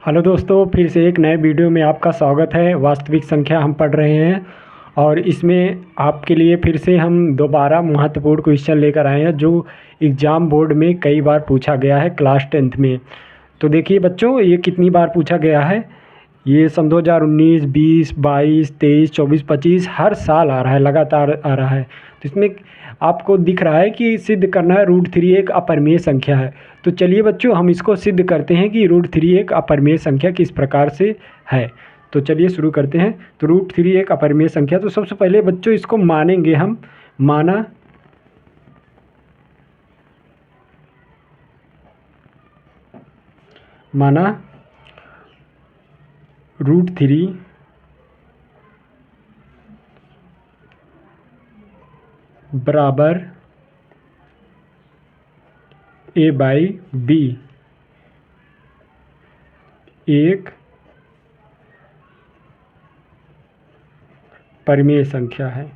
Hello दोस्तों, फिर से एक नए वीडियो में आपका स्वागत है। वास्तविक संख्या हम पढ़ रहे हैं और इसमें आपके लिए फिर से हम दोबारा महत्वपूर्ण क्वेश्चन लेकर आए हैं जो एग्ज़ाम बोर्ड में कई बार पूछा गया है क्लास 10th में। तो देखिए बच्चों, ये कितनी बार पूछा गया है। ये सन 2019, 20, 22, 23, 24, 25 हर साल आ रहा है, लगातार आ रहा है। तो इसमें आपको दिख रहा है कि सिद्ध करना है √3 एक अपरिमेय संख्या है। तो चलिए बच्चों, हम इसको सिद्ध करते हैं कि √3 एक अपरिमेय संख्या किस प्रकार से है। तो चलिए शुरू करते हैं। तो √3 एक अपरिमेय संख्या, तो सबसे पहले बच्चों इसको मानेंगे हम। माना √3 बराबर a/b एक परिमेय संख्या है।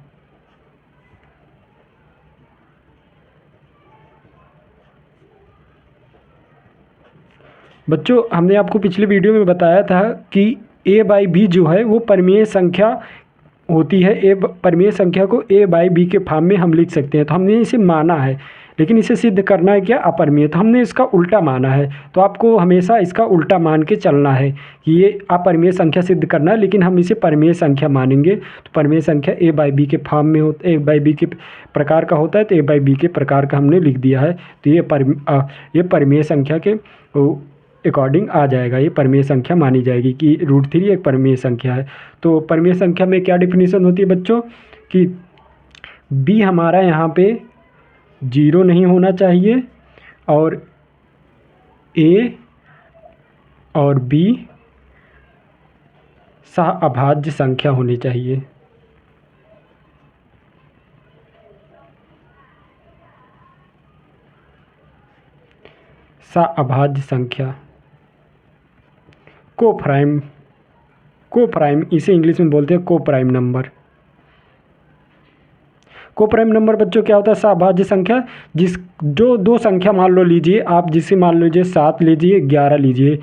बच्चों, हमने आपको पिछले वीडियो में बताया था कि a/b जो है वो परिमेय संख्या होती है। परिमेय संख्या को a/b के फॉर्म में हम लिख सकते हैं। तो हमने इसे माना है, लेकिन इसे सिद्ध करना है क्या? अपरिमेय। तो हमने इसका उल्टा माना है। तो आपको हमेशा इसका उल्टा मान के चलना है कि ये अपरिमेय संख्या सिद्ध करना है, लेकिन हम इसे परिमेय संख्या मानेंगे। तो परिमेय संख्या a/b के फॉर्म में होता है, a/b के प्रकार का होता है। तो a/b के प्रकार का हमने लिख दिया है। तो ये परिमेय संख्या के अकॉर्डिंग आ जाएगा। ये परिमेय संख्या मानी जाएगी कि √3 एक परिमेय संख्या है। तो परिमेय संख्या में क्या डिफिनीशन होती है बच्चों कि b हमारा यहाँ पे 0 नहीं होना चाहिए और a और b सहअभाज्य संख्या होनी चाहिए। सहअभाज्य संख्या कोप्राइम इसे इंग्लिश में बोलते हैं कोप्राइम नंबर। कोप्राइम नंबर बच्चों क्या होता है? सहअभाज्य संख्या जो दो संख्या मान लीजिए आप, जिसे मान लीजिए 7 लीजिए, 11 लीजिए,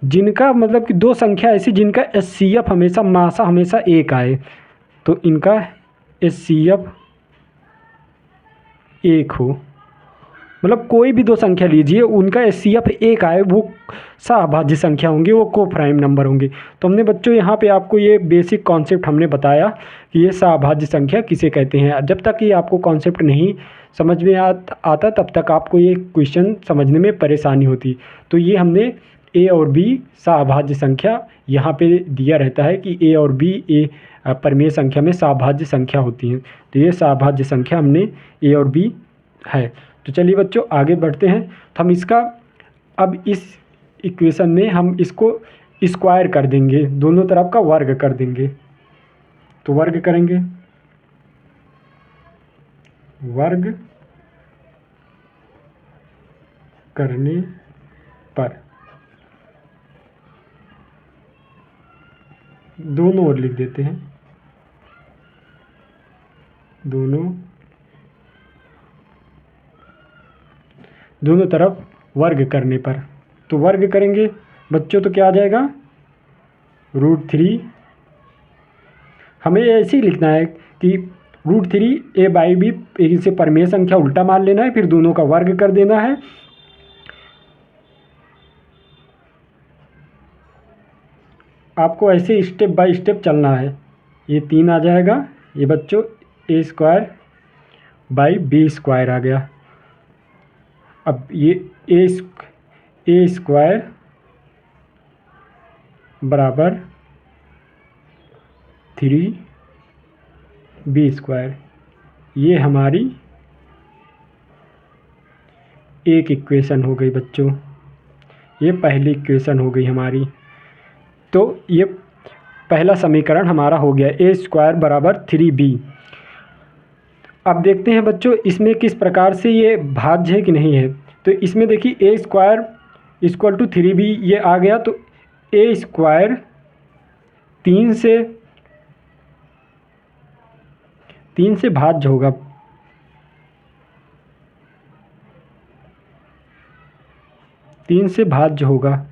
जिनका मतलब कि दो संख्या ऐसी जिनका HCF हमेशा मासा हमेशा 1 आए। तो इनका HCF 1 हो, मतलब कोई भी दो संख्या लीजिए उनका HCF 1 आए, वो सहअभाज्य संख्या होंगे, वो कोप्राइम नंबर होंगे। तो हमने बच्चों यहाँ पे आपको ये बेसिक कॉन्सेप्ट हमने बताया कि ये सहअभाज्य संख्या किसे कहते हैं। जब तक ये आपको कॉन्सेप्ट नहीं समझ में आता तब तक आपको ये क्वेश्चन समझने में परेशानी होती। तो ये हमने a और b सहअभाज्य संख्या यहाँ पे दिया रहता है कि a और b परिमेय संख्या में सहअभाज्य संख्या होती हैं। तो ये सहअभाज्य संख्या हमने a और b है। तो चलिए बच्चों आगे बढ़ते हैं। तो हम इसका अब इस इक्वेशन में हम इसको स्क्वायर कर देंगे, दोनों तरफ का वर्ग कर देंगे। तो वर्ग करेंगे, वर्ग करने पर दोनों ओर लिख देते हैं, दोनों तरफ वर्ग करने पर। तो वर्ग करेंगे बच्चों तो क्या आ जाएगा? √3। हमें ऐसे ही लिखना है कि √3 a/b, इसे परिमेय संख्या उल्टा मान लेना है, फिर दोनों का वर्ग कर देना है। आपको ऐसे स्टेप बाय स्टेप चलना है। ये 3 आ जाएगा, ये बच्चों a²/b² आ गया। अब ये a² बराबर 3b², ये हमारी एक इक्वेशन हो गई बच्चों। ये पहली इक्वेशन हो गई हमारी। तो ये पहला समीकरण हमारा हो गया, a² बराबर 3b। अब देखते हैं बच्चों इसमें किस प्रकार से ये भाज्य है कि नहीं है। तो इसमें देखिए a² = 3b ये आ गया। तो a² 3 से भाज्य होगा। 3 से भाज्य होगा।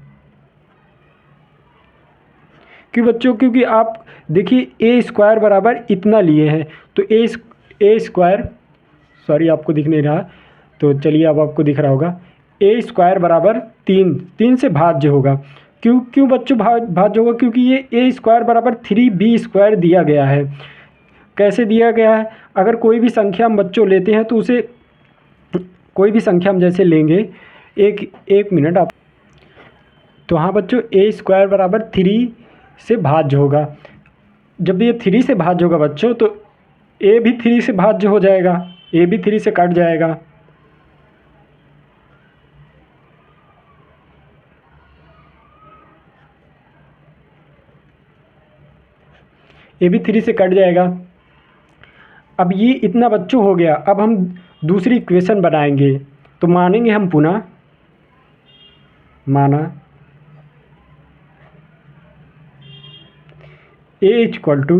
क्यों बच्चों? क्योंकि आप देखिए ए स्क्वायर बराबर इतना लिए हैं, तो ए स्क्वायर, सॉरी आपको दिख नहीं रहा, तो चलिए अब आपको दिख रहा होगा। ए स्क्वायर बराबर 3 से भाज्य होगा। क्यों क्यों बच्चों भाज्य होगा? क्योंकि ये ए स्क्वायर बराबर 3b स्क्वायर दिया गया है। कैसे दिया गया है? अगर कोई भी संख्या हम बच्चों लेते हैं तो उसे, कोई भी संख्या हम जैसे लेंगे, एक मिनट आप, तो हाँ बच्चों ए स्क्वायर बराबर 3 से भाज्य होगा। जब ये 3 से भाज्य होगा बच्चों, तो ए भी 3 से भाज्य हो जाएगा, ए भी 3 से कट जाएगा। ए भी 3 से कट जाएगा। अब ये इतना बच्चों हो गया। अब हम दूसरी इक्वेशन बनाएंगे, तो मानेंगे हम पुनः, माना ए इक्वल टू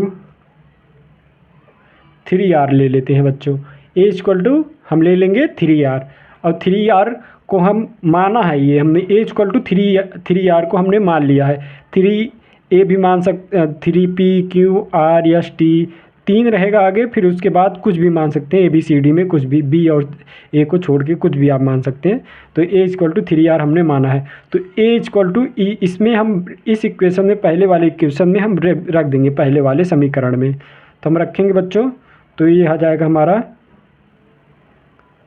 3r ले लेते हैं बच्चों। ए इक्वल टू हम ले लेंगे 3r, और 3r को हम माना है, ये हमने ए इक्वल टू 3r को हमने मान लिया है। 3 ए भी मान 3p q r s t, 3 रहेगा आगे, फिर उसके बाद कुछ भी मान सकते हैं, ABCD में कुछ भी, बी और ए को छोड़ के कुछ भी आप मान सकते हैं। तो ए इक्वल टू 3r हमने माना है, तो ए इक्वल टू इसमें हम इस इक्वेशन में, पहले वाले इक्वेशन में हम रख देंगे, पहले वाले समीकरण में। तो हम रखेंगे बच्चों, तो ये आ जाएगा हमारा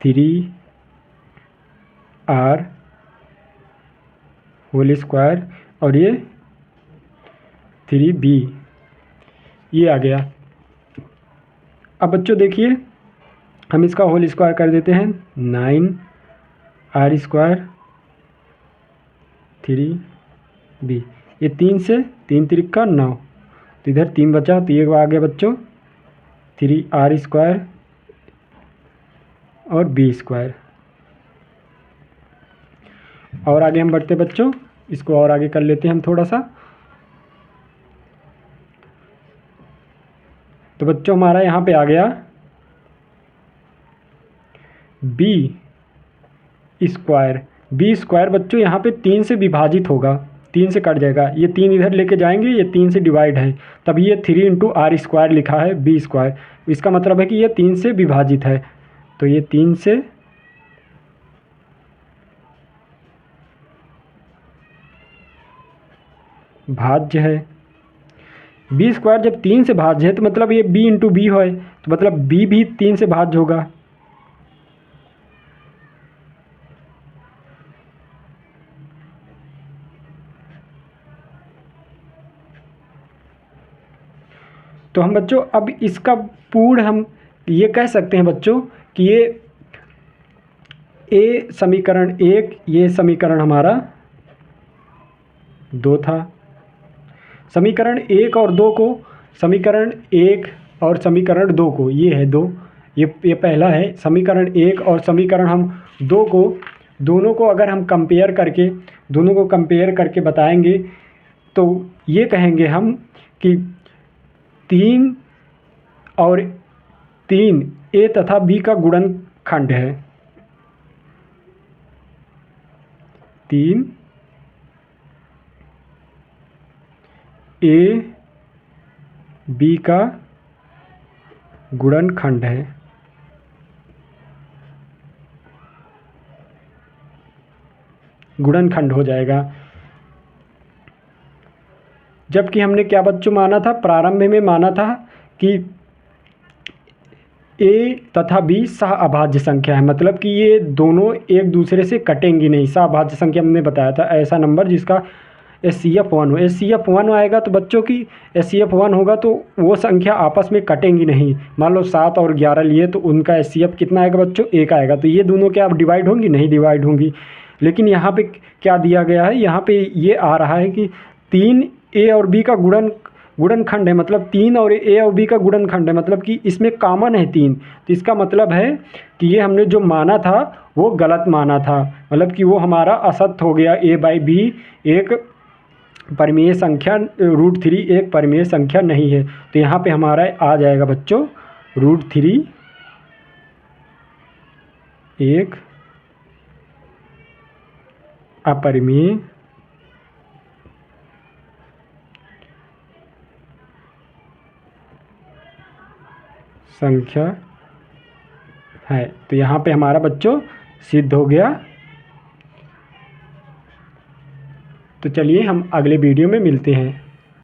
3r होल स्क्वायर, और ये 3b, ये आ गया। अब बच्चों देखिए, हम इसका होल स्क्वायर कर देते हैं, 9r स्क्वायर 3b, ये 3 से 3 तिरिका 9, तो इधर 3 बचा, तो ये आ गया बच्चों 3r स्क्वायर और b स्क्वायर। और आगे हम बढ़ते बच्चों, इसको और आगे कर लेते हैं हम थोड़ा सा। तो बच्चों हमारा यहाँ पे आ गया b स्क्वायर। बी स्क्वायर बच्चों यहाँ पे 3 से विभाजित होगा, 3 से कट जाएगा, ये 3 इधर लेके जाएंगे, ये 3 से डिवाइड है, तब ये 3 इंटू आर स्क्वायर लिखा है बी स्क्वायर। इसका मतलब है कि ये 3 से विभाजित है, तो ये 3 से भाज्य है। बी स्क्वायर जब 3 से भाज्य है, तो मतलब ये b इंटू बी है, तो मतलब b भी 3 से भाज्य होगा। तो हम बच्चों अब इसका पूर्ण हम ये कह सकते हैं बच्चों कि ये ए समीकरण 1, ये समीकरण हमारा 2 था। समीकरण 1 और 2 को, समीकरण 1 और समीकरण 2 को, ये है 2, ये पहला है समीकरण 1, और समीकरण हम 2 को, दोनों को अगर हम कंपेयर करके, दोनों को कंपेयर करके बताएंगे, तो ये कहेंगे हम कि 3 और 3 ए तथा बी का गुणनखंड है। 3 ए बी का गुणनखंड है। गुणनखंड हो जाएगा। जबकि हमने क्या बच्चों माना था, प्रारंभ में माना था कि ए तथा बी सहअभाज्य संख्या है, मतलब कि ये दोनों एक दूसरे से कटेंगी नहीं। सहअभाज्य संख्या हमने बताया था ऐसा नंबर जिसका HCF 1 हो। HCF 1 आएगा तो बच्चों की HCF 1 होगा तो वो संख्या आपस में कटेंगी नहीं। मान लो 7 और 11 लिए तो उनका HCF कितना आएगा बच्चों? 1 आएगा। तो ये दोनों क्या डिवाइड होंगी? नहीं डिवाइड होंगी। लेकिन यहाँ पे क्या दिया गया है, यहाँ पे ये आ रहा है कि 3 ए और बी का गुणनखंड है, मतलब 3 और ए और बी का गुणनखंड है, मतलब कि इसमें कॉमन है 3। तो इसका मतलब है कि ये हमने जो माना था वो गलत माना था, मतलब कि वो हमारा असत्य हो गया। a/b एक परिमेय संख्या, √3 एक परिमेय संख्या नहीं है। तो यहाँ पे हमारा आ जाएगा बच्चों √3 एक अपरिमेय संख्या है। तो यहाँ पे हमारा बच्चों सिद्ध हो गया। तो चलिए हम अगले वीडियो में मिलते हैं।